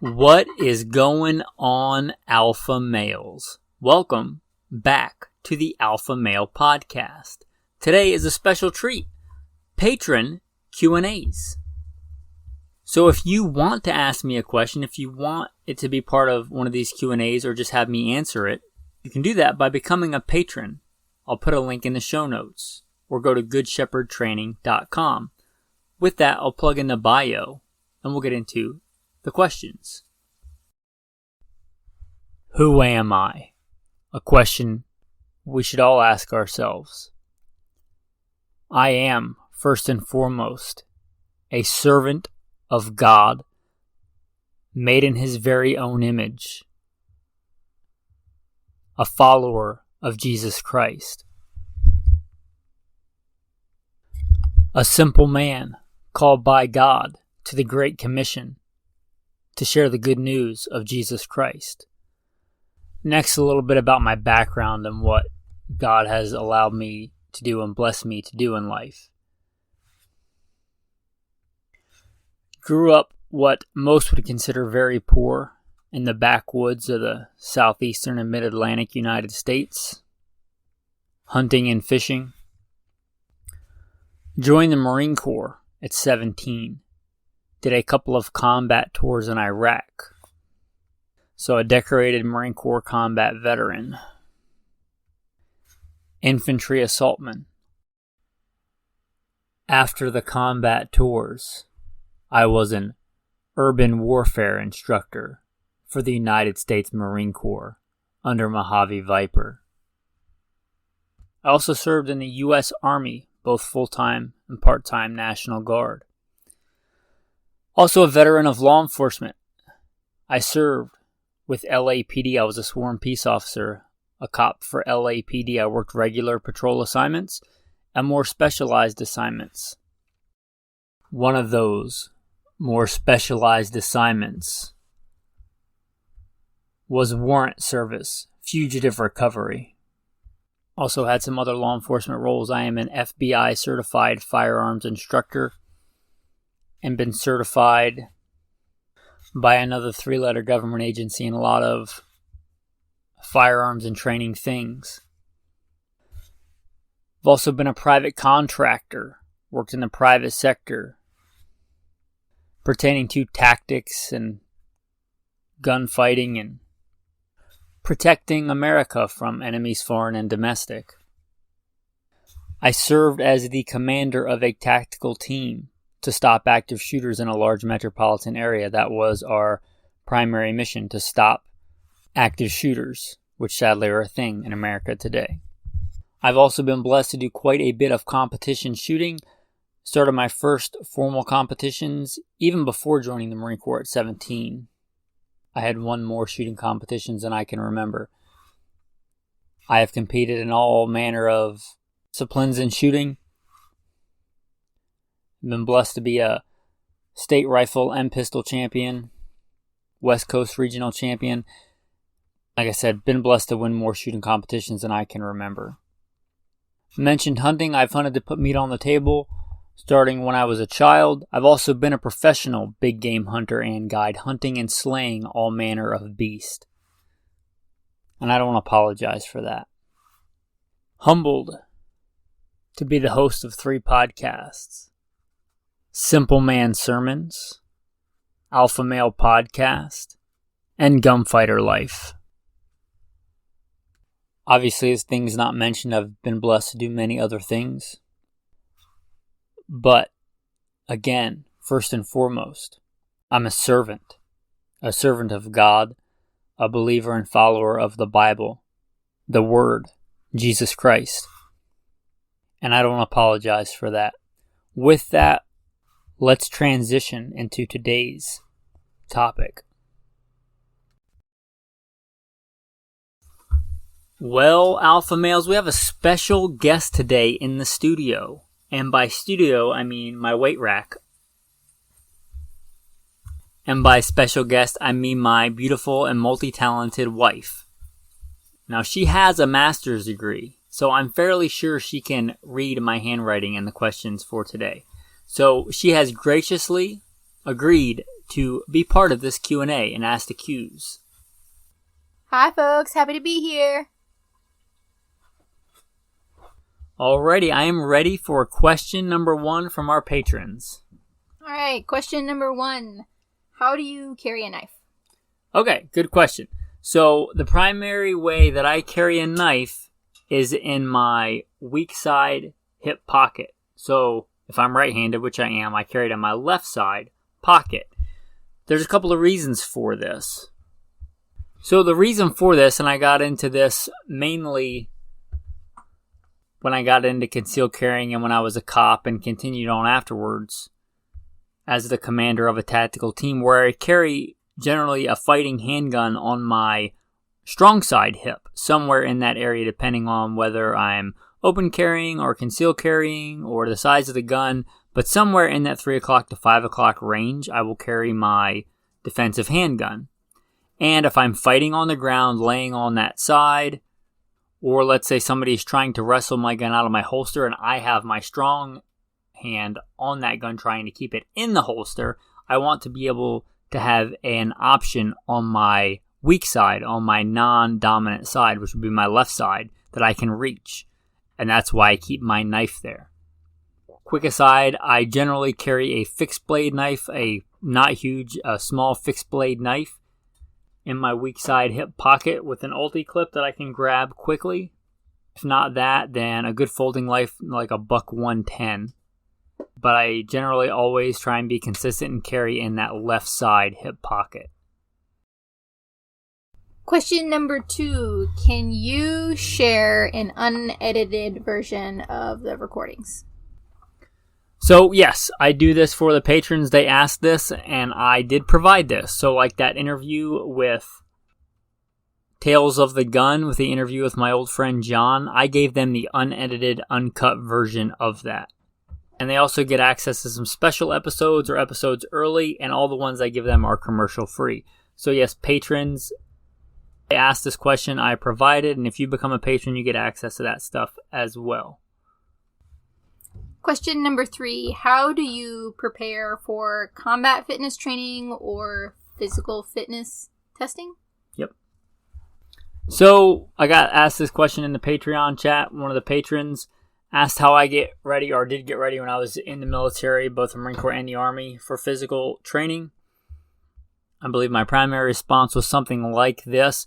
What is going on, alpha males? Welcome back to the Alpha Male Podcast. Today is a special treat, patron Q&As. So if you want to ask me a question, if you want it to be part of one of these Q&As or just have me answer it, you can do that by becoming a patron. I'll put a link in the show notes or go to goodshepherdtraining.com. With that, I'll plug in the bio and we'll get into the questions. Who am I? A question we should all ask ourselves. I am, first and foremost, a servant of God, made in His very own image, a follower of Jesus Christ, a simple man called by God to the Great Commission to share the good news of Jesus Christ. Next, a little bit about my background and what God has allowed me to do and blessed me to do in life. Grew up what most would consider very poor in the backwoods of the southeastern and mid-Atlantic United States, hunting and fishing. Joined the Marine Corps at 17. Did a couple of combat tours in Iraq. So a decorated Marine Corps combat veteran. Infantry assaultman. After the combat tours, I was an urban warfare instructor for the United States Marine Corps under Mojave Viper. I also served in the U.S. Army, both full-time and part-time National Guard. Also a veteran of law enforcement. I served with LAPD. I was a sworn peace officer, a cop for LAPD. I worked regular patrol assignments and more specialized assignments. One of those more specialized assignments was warrant service, fugitive recovery. Also had some other law enforcement roles. I am an FBI certified firearms instructor and been certified by another 3-letter government agency in a lot of firearms and training things. I've also been a private contractor, worked in the private sector, pertaining to tactics and gunfighting and protecting America from enemies foreign and domestic. I served as the commander of a tactical team to stop active shooters in a large metropolitan area. That was our primary mission, to stop active shooters, which sadly are a thing in America today. I've also been blessed to do quite a bit of competition shooting. Started my first formal competitions even before joining the Marine Corps at 17. I had won more shooting competitions than I can remember. I have competed in all manner of disciplines in shooting. I've been blessed to be a state rifle and pistol champion, West Coast regional champion. Like I said, been blessed to win more shooting competitions than I can remember. Mentioned hunting. I've hunted to put meat on the table starting when I was a child. I've also been a professional big game hunter and guide, hunting and slaying all manner of beast. And I don't apologize for that. Humbled to be the host of 3 podcasts. Simple Man Sermons, Alpha Male Podcast, and Gunfighter Life. Obviously, as things not mentioned, I've been blessed to do many other things. But, again, first and foremost, I'm a servant of God, a believer and follower of the Bible, the Word, Jesus Christ. And I don't apologize for that. With that, let's transition into today's topic. Well, alpha males, we have a special guest today in the studio. And by studio, I mean my weight rack. And by special guest, I mean my beautiful and multi-talented wife. Now, she has a master's degree, so I'm fairly sure she can read my handwriting and the questions for today. So she has graciously agreed to be part of this Q&A and ask the Qs. Hi folks, happy to be here. Alrighty, I am ready for question number 1 from our patrons. Alright, question number 1. How do you carry a knife? Okay, good question. So the primary way that I carry a knife is in my weak side hip pocket. So if I'm right-handed, which I am, I carry it in my left side pocket. There's a couple of reasons for this. So the reason for this, and I got into this mainly when I got into concealed carrying and when I was a cop and continued on afterwards as the commander of a tactical team, where I carry generally a fighting handgun on my strong side hip, somewhere in that area, depending on whether I'm open carrying or concealed carrying or the size of the gun. But somewhere in that 3 o'clock to 5 o'clock range, I will carry my defensive handgun. And if I'm fighting on the ground, laying on that side, or let's say somebody's trying to wrestle my gun out of my holster and I have my strong hand on that gun trying to keep it in the holster, I want to be able to have an option on my weak side, on my non-dominant side, which would be my left side, that I can reach. And that's why I keep my knife there. Quick aside, I generally carry a fixed blade knife, a not huge, a small fixed blade knife in my weak side hip pocket with an ulti clip that I can grab quickly. If not that, then a good folding knife like a buck 110. But I generally always try and be consistent and carry in that left side hip pocket. Question number 2. Can you share an unedited version of the recordings? So yes, I do this for the patrons. They asked this, and I did provide this. So like that interview with Tales of the Gun, with the interview with my old friend John, I gave them the unedited, uncut version of that. And they also get access to some special episodes or episodes early, and all the ones I give them are commercial free. So yes, patrons, they asked this question, I provided, and if you become a patron, you get access to that stuff as well. Question number 3. How do you prepare for combat fitness training or physical fitness testing? Yep. So I got asked this question in the Patreon chat. One of the patrons asked how I get ready, or did get ready when I was in the military, both the Marine Corps and the Army, for physical training. I believe my primary response was something like this.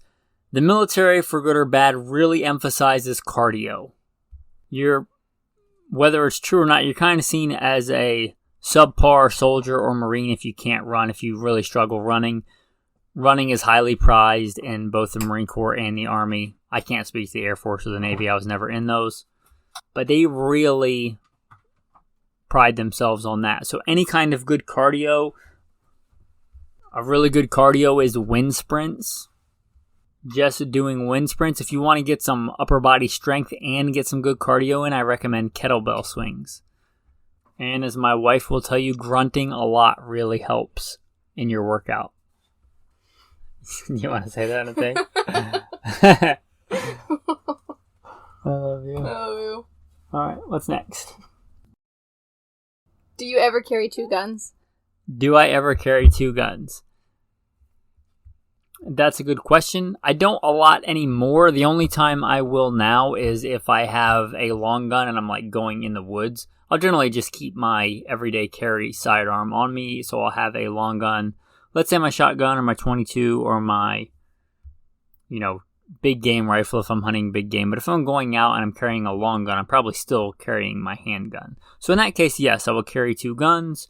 The military, for good or bad, really emphasizes cardio. Whether it's true or not, you're kind of seen as a subpar soldier or Marine if you can't run, if you really struggle running. Running is highly prized in both the Marine Corps and the Army. I can't speak to the Air Force or the Navy. I was never in those. But they really pride themselves on that. So any kind of good cardio, a really good cardio is wind sprints. Just doing wind sprints. If you want to get some upper body strength and get some good cardio in, I recommend kettlebell swings. And as my wife will tell you, grunting a lot really helps in your workout. You want to say that, Nathaniel? I love you. I love you. Alright, what's next? Do you ever carry 2 guns? Do I ever carry 2 guns? That's a good question. I don't a lot anymore. The only time I will now is if I have a long gun and I'm like going in the woods. I'll generally just keep my everyday carry sidearm on me, so I'll have a long gun. Let's say my shotgun or my 22 or my, big game rifle if I'm hunting big game. But if I'm going out and I'm carrying a long gun, I'm probably still carrying my handgun. So in that case, yes, I will carry 2 guns.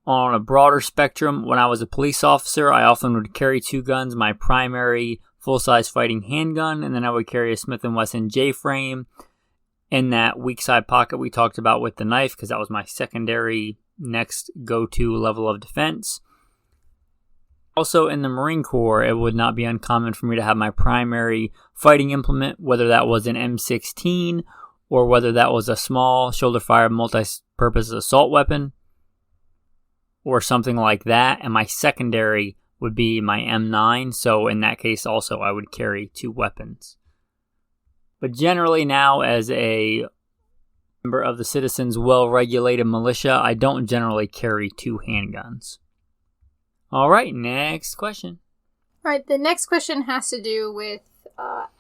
On a broader spectrum, when I was a police officer, I often would carry 2 guns, my primary full-size fighting handgun, and then I would carry a Smith & Wesson J-frame in that weak side pocket we talked about with the knife, because that was my secondary next go-to level of defense. Also, in the Marine Corps, it would not be uncommon for me to have my primary fighting implement, whether that was an M16 or whether that was a small shoulder-fired multi-purpose assault weapon, or something like that, and my secondary would be my M9, so in that case also I would carry 2 weapons. But generally now, as a member of the Citizens Well-Regulated Militia, I don't generally carry 2 handguns. All right, next question. All right, the next question has to do with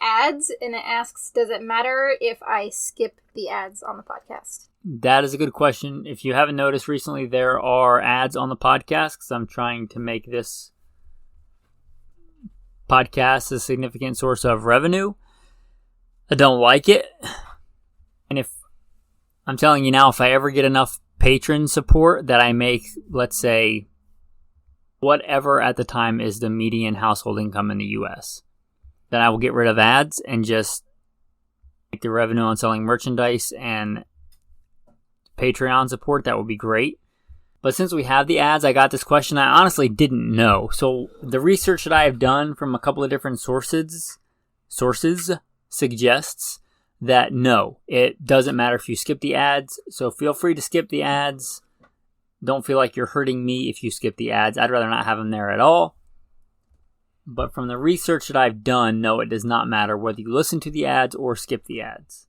ads, and it asks, does it matter if I skip the ads on the podcast? That is a good question. If you haven't noticed recently, there are ads on the podcast because I'm trying to make this podcast a significant source of revenue. I don't like it. And if I'm telling you now, if I ever get enough patron support that I make, let's say, whatever at the time is the median household income in the US, then I will get rid of ads and just make the revenue on selling merchandise and Patreon support. That would be great. But since we have the ads, I got this question I honestly didn't know. So the research that I have done from a couple of different sources suggests that no, it doesn't matter if you skip the ads. So feel free to skip the ads. Don't feel like you're hurting me if you skip the ads. I'd rather not have them there at all. But from the research that I've done, no, it does not matter whether you listen to the ads or skip the ads.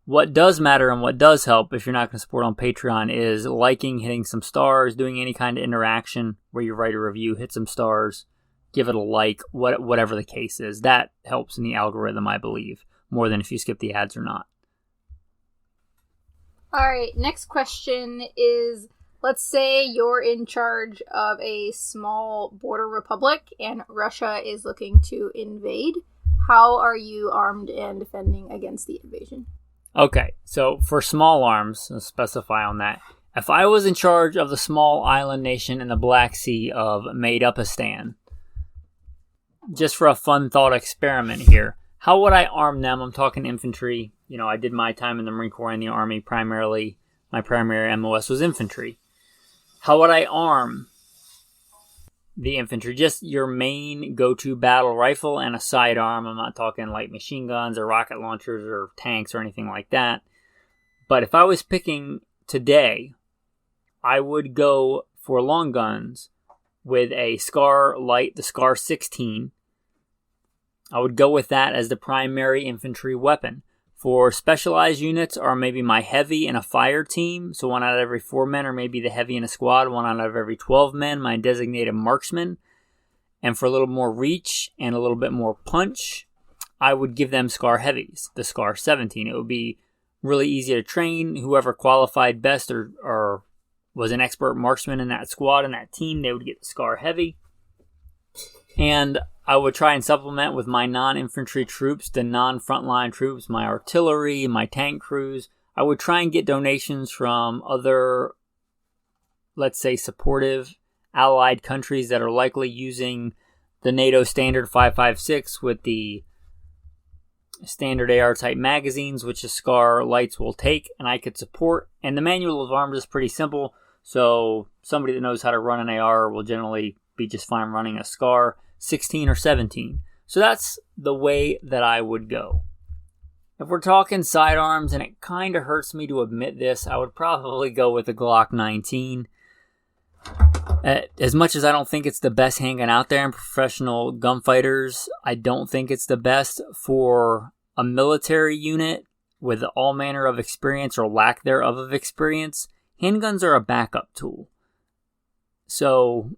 What does matter and what does help if you're not going to support on Patreon is liking, hitting some stars, doing any kind of interaction where you write a review, hit some stars, give it a like, whatever the case is. That helps in the algorithm, I believe, more than if you skip the ads or not. All right, next question is, let's say you're in charge of a small border republic and Russia is looking to invade. How are you armed and defending against the invasion? Okay, so for small arms, let's specify on that. If I was in charge of the small island nation in the Black Sea of Made-Upistan, just for a fun thought experiment here, how would I arm them? I'm talking infantry. You know, I did my time in the Marine Corps and the Army primarily. My primary MOS was infantry. How would I arm the infantry? Just your main go-to battle rifle and a sidearm. I'm not talking light machine guns or rocket launchers or tanks or anything like that. But if I was picking today, I would go for long guns with a SCAR light, the SCAR 16. I would go with that as the primary infantry weapon. For specialized units or maybe my heavy and a fire team, so 1 out of every 4 men, or maybe the heavy in a squad, 1 out of every 12 men, my designated marksman. And for a little more reach and a little bit more punch, I would give them SCAR heavies, the SCAR 17. It would be really easy to train. Whoever qualified best or was an expert marksman in that squad, in that team, they would get the SCAR heavy. And I would try and supplement with my non-infantry troops, the non-frontline troops, my artillery, my tank crews. I would try and get donations from other, let's say, supportive allied countries that are likely using the NATO standard 5.56 with the standard AR type magazines, which the SCAR lights will take, and I could support. And the manual of arms is pretty simple, so somebody that knows how to run an AR will generally be just fine running a SCAR 16 or 17. So that's the way that I would go. If we're talking sidearms, and it kind of hurts me to admit this, I would probably go with the Glock 19. As much as I don't think it's the best handgun out there in professional gunfighters, I don't think it's the best for a military unit with all manner of experience or lack thereof of experience. Handguns are a backup tool. So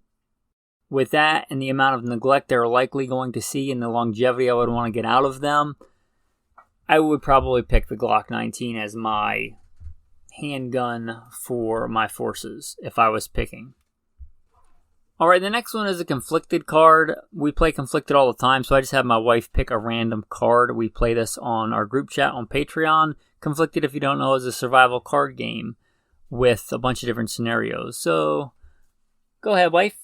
with that and the amount of neglect they're likely going to see and the longevity I would want to get out of them, I would probably pick the Glock 19 as my handgun for my forces if I was picking. Alright, the next one is a conflicted card. We play conflicted all the time, so I just have my wife pick a random card. We play this on our group chat on Patreon. Conflicted, if you don't know, is a survival card game with a bunch of different scenarios. So, go ahead, wife.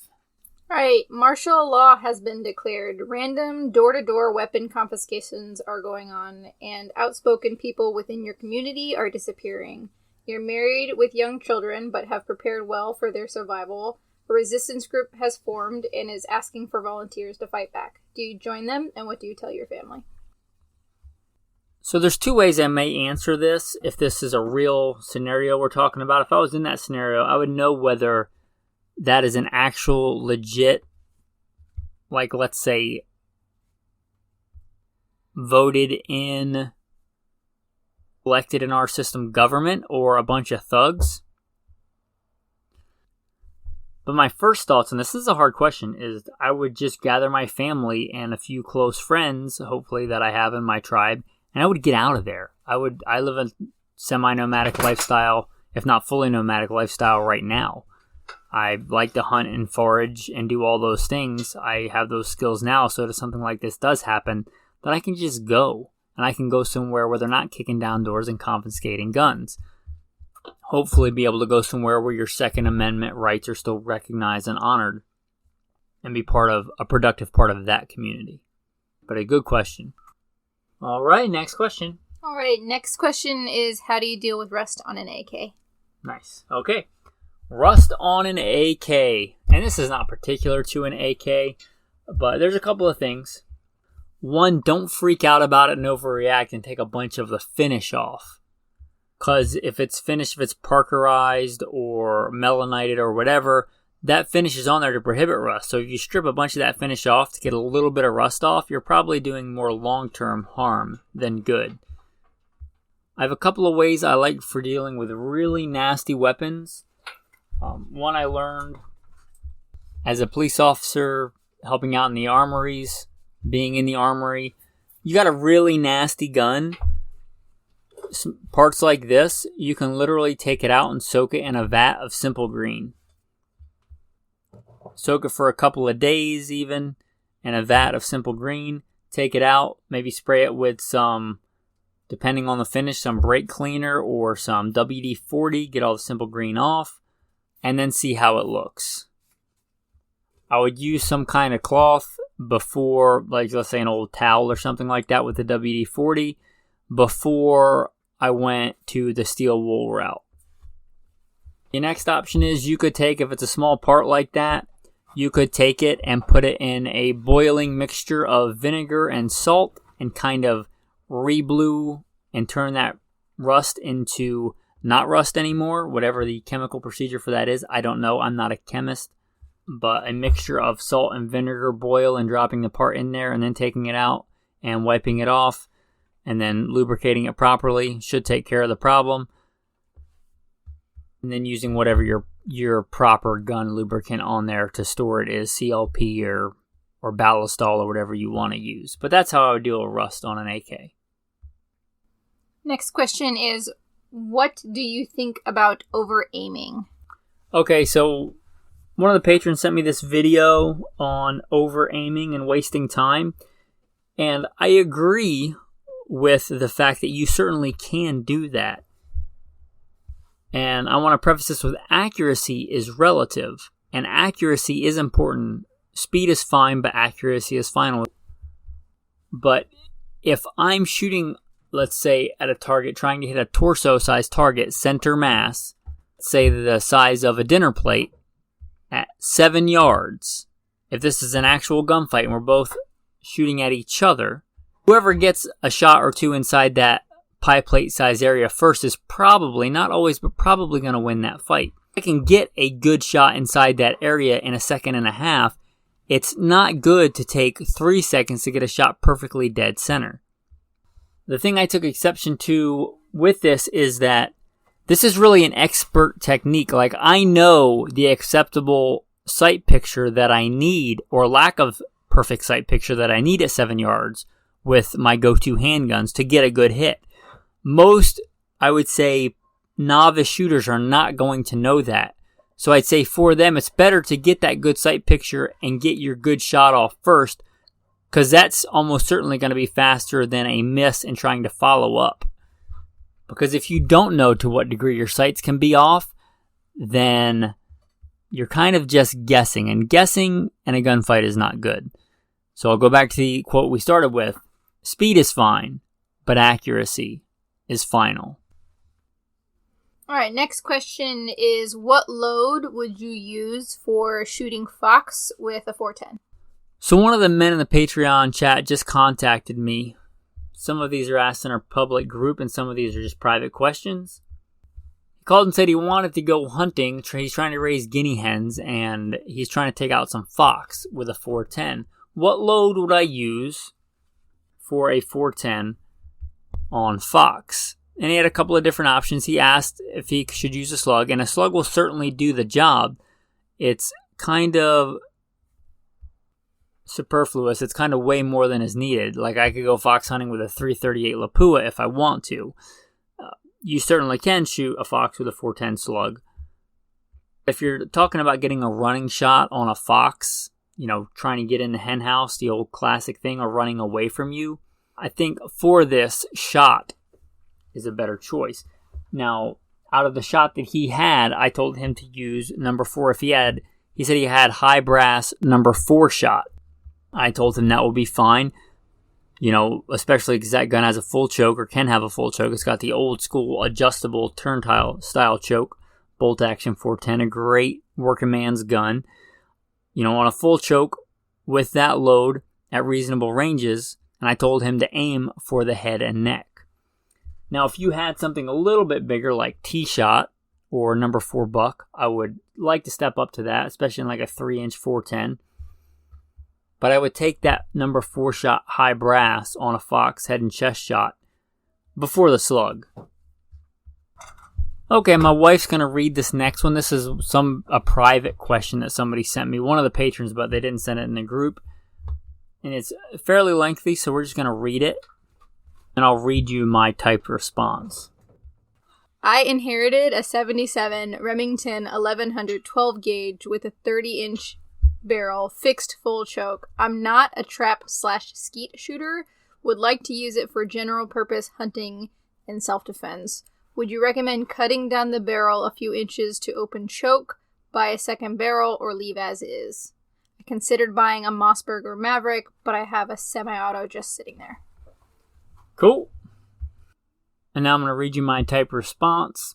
Alright, martial law has been declared. Random door-to-door weapon confiscations are going on, and outspoken people within your community are disappearing. You're married with young children, but have prepared well for their survival. A resistance group has formed and is asking for volunteers to fight back. Do you join them, and what do you tell your family? So there's two ways I may answer this if this is a real scenario we're talking about. If I was in that scenario, I would know whether that is an actual legit, like let's say, voted in, elected in our system government or a bunch of thugs. But my first thoughts, and this is a hard question, is I would just gather my family and a few close friends, hopefully, that I have in my tribe, and I would get out of there. I live a semi-nomadic lifestyle, if not fully nomadic lifestyle right now. I like to hunt and forage and do all those things. I have those skills now, so if something like this does happen, then I can just go. And I can go somewhere where they're not kicking down doors and confiscating guns. Hopefully be able to go somewhere where your Second Amendment rights are still recognized and honored, and be a productive part of that community. But a good question. All right, next question. All right, next question is, how do you deal with rust on an AK? Nice. Okay. Rust on an AK. And this is not particular to an AK, but there's a couple of things. One, don't freak out about it and overreact and take a bunch of the finish off. Because if it's finished, if it's parkerized or melanited or whatever, that finish is on there to prohibit rust. So if you strip a bunch of that finish off to get a little bit of rust off, you're probably doing more long-term harm than good. I have a couple of ways I like for dealing with really nasty weapons. One I learned as a police officer helping out in the armories. Being in the armory, you got a really nasty gun, some parts like this, you can literally take it out and soak it in a vat of simple green. Soak it for a couple of days even in a vat of simple green. Take it out, maybe spray it with some, depending on the finish, some brake cleaner or some WD-40, get all the simple green off, and then see how it looks. I would use some kind of cloth before, like let's say an old towel or something like that with the WD-40, before I went to the steel wool route. The next option is you could take, if it's a small part like that, you could take it and put it in a boiling mixture of vinegar and salt and kind of re-blue and turn that rust into not rust anymore, whatever the chemical procedure for that is. I don't know. I'm not a chemist. But a mixture of salt and vinegar, boil and dropping the part in there and then taking it out and wiping it off and then lubricating it properly should take care of the problem. And then using whatever your proper gun lubricant on there to store it is, CLP or Ballistol or whatever you want to use. But that's how I would deal with rust on an AK. Next question is, what do you think about over-aiming? Okay, so one of the patrons sent me this video on over-aiming and wasting time, and I agree with the fact that you certainly can do that. And I want to preface this with accuracy is relative, and accuracy is important. Speed is fine, but accuracy is final. But if I'm shooting, let's say, at a target, trying to hit a torso-sized target, center mass, say the size of a dinner plate, at 7 yards, if this is an actual gunfight and we're both shooting at each other, whoever gets a shot or two inside that pie plate size area first is probably, not always, but probably going to win that fight. If I can get a good shot inside that area in a second and a half, it's not good to take 3 seconds to get a shot perfectly dead center. The thing I took exception to with this is that this is really an expert technique. Like, I know the acceptable sight picture that I need, or lack of perfect sight picture that I need at 7 yards with my go-to handguns to get a good hit. Most, I would say, novice shooters are not going to know that. So I'd say for them, it's better to get that good sight picture and get your good shot off first, because that's almost certainly going to be faster than a miss in trying to follow up. Because if you don't know to what degree your sights can be off, then you're kind of just guessing. And guessing in a gunfight is not good. So I'll go back to the quote we started with. Speed is fine, but accuracy is final. All right, next question is, what load would you use for shooting fox with a 410? So one of the men in the Patreon chat just contacted me. Some of these are asked in our public group, and some of these are just private questions. He called and said he wanted to go hunting. He's trying to raise guinea hens, and he's trying to take out some fox with a 410. What load would I use for a 410 on fox? And he had a couple of different options. He asked if he should use a slug, and a slug will certainly do the job. it's kind of superfluous. It's kind of way more than is needed. Like, I could go fox hunting with a 338 Lapua if I want to. You certainly can shoot a fox with a 410 slug. If you're talking about getting a running shot on a fox, trying to get in the hen house, the old classic thing, or running away from you, I think for this, shot is a better choice. Now, out of the shot that he had, I told him to use number 4. He said he had high brass number 4 shot. I told him that will be fine. Especially because that gun has a full choke, or can have a full choke. It's got the old school adjustable turntile style choke. Bolt action 410, a great working man's gun. On a full choke with that load at reasonable ranges, and I told him to aim for the head and neck. Now, if you had something a little bit bigger like T-shot or number 4 buck, I would like to step up to that, especially in like a 3-inch 410. But I would take that number 4 shot high brass on a fox head and chest shot before the slug. Okay, my wife's going to read this next one. This is a private question that somebody sent me, one of the patrons, but they didn't send it in the group. And it's fairly lengthy, so we're just going to read it. And I'll read you my typed response. I inherited a 77 Remington 1100 12 gauge with a 30-inch barrel, fixed full choke. I'm not a trap/skeet shooter. Would like to use it for general purpose hunting and self-defense. Would you recommend cutting down the barrel a few inches to open choke, buy a second barrel, or leave as is? I considered buying a Mossberger Maverick, but I have a semi-auto just sitting there. Cool. And now I'm going to read you my typed response.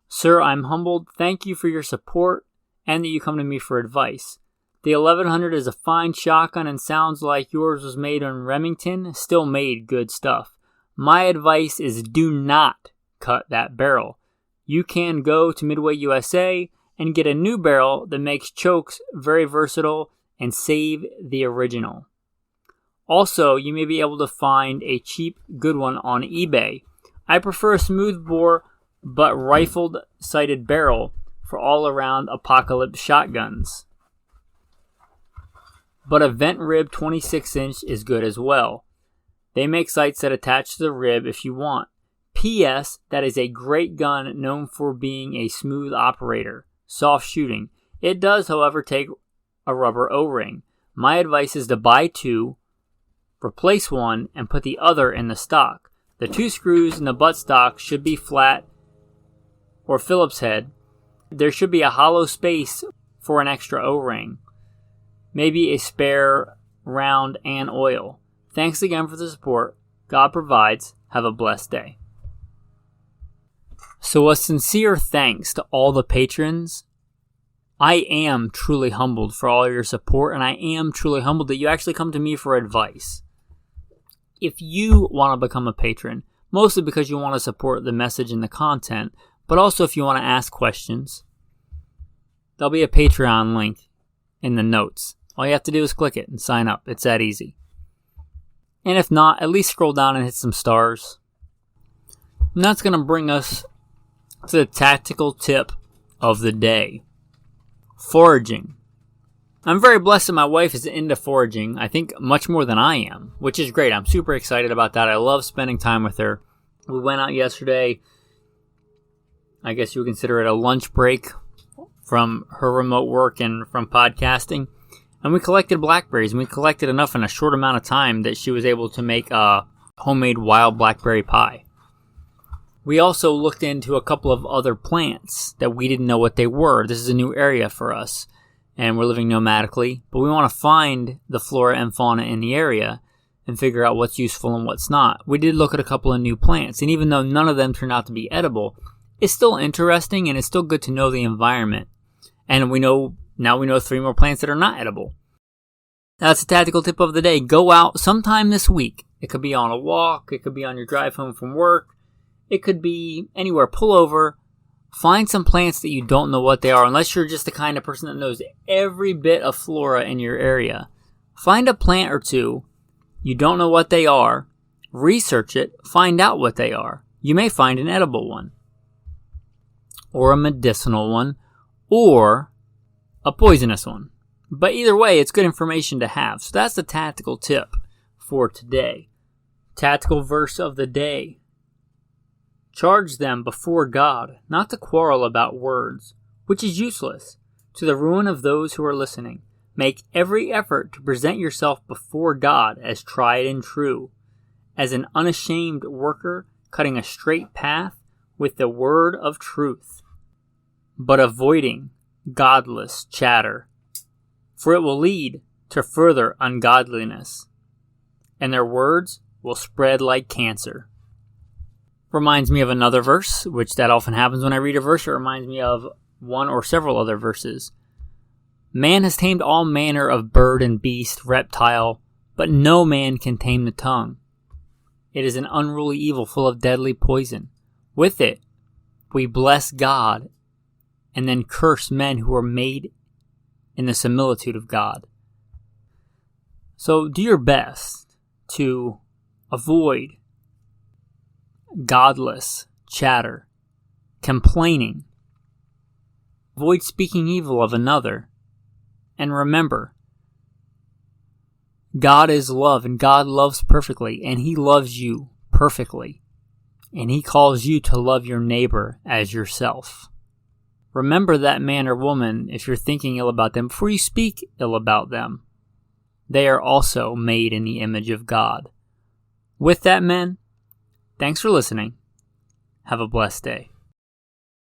Sir, I'm humbled. Thank you for your support and that you come to me for advice. The 1100 is a fine shotgun and sounds like yours was made on Remington. Still made good stuff. My advice is do not cut that barrel. You can go to Midway USA and get a new barrel that makes chokes very versatile and save the original. Also, you may be able to find a cheap good one on eBay. I prefer a smoothbore but rifled sighted barrel for all around apocalypse shotguns. But a vent rib 26-inch is good as well. They make sights that attach to the rib if you want. P.S. That is a great gun known for being a smooth operator, soft shooting. It does, however, take a rubber O-ring. My advice is to buy 2, replace 1, and put the other in the stock. The 2 screws in the buttstock should be flat or Phillips head. There should be a hollow space for an extra O-ring. Maybe a spare round and oil. Thanks again for the support. God provides. Have a blessed day. So a sincere thanks to all the patrons. I am truly humbled for all your support, and I am truly humbled that you actually come to me for advice. If you want to become a patron, mostly because you want to support the message and the content, but also if you want to ask questions, there'll be a Patreon link in the notes. All you have to do is click it and sign up. It's that easy. And if not, at least scroll down and hit some stars. And that's going to bring us to the tactical tip of the day. Foraging. I'm very blessed that my wife is into foraging, I think much more than I am, which is great. I'm super excited about that. I love spending time with her. We went out yesterday. I guess you would consider it a lunch break from her remote work and from podcasting. And we collected blackberries, and we collected enough in a short amount of time that she was able to make a homemade wild blackberry pie. We also looked into a couple of other plants that we didn't know what they were. This is a new area for us, and we're living nomadically, but we want to find the flora and fauna in the area and figure out what's useful and what's not. We did look at a couple of new plants, and even though none of them turned out to be edible, it's still interesting and it's still good to know the environment. And we know 3 more plants that are not edible. That's a tactical tip of the day. Go out sometime this week. It could be on a walk. It could be on your drive home from work. It could be anywhere. Pull over. Find some plants that you don't know what they are, unless you're just the kind of person that knows every bit of flora in your area. Find a plant or two. You don't know what they are. Research it. Find out what they are. You may find an edible one, or a medicinal one, or a poisonous one. But either way, it's good information to have. So that's the tactical tip for today. Tactical verse of the day. Charge them before God not to quarrel about words, which is useless, to the ruin of those who are listening. Make every effort to present yourself before God as tried and true, as an unashamed worker cutting a straight path with the word of truth, but avoiding godless chatter, for it will lead to further ungodliness, and their words will spread like cancer. Reminds me of another verse, which that often happens when I read a verse. It reminds me of one or several other verses. Man has tamed all manner of bird and beast, reptile, but no man can tame the tongue. It is an unruly evil full of deadly poison. With it, we bless God and then curse men who are made in the similitude of God. So do your best to avoid godless chatter, complaining, avoid speaking evil of another, and remember, God is love, and God loves perfectly, and He loves you perfectly, and He calls you to love your neighbor as yourself. Remember that man or woman, if you're thinking ill about them, before you speak ill about them. They are also made in the image of God. With that, men, thanks for listening. Have a blessed day.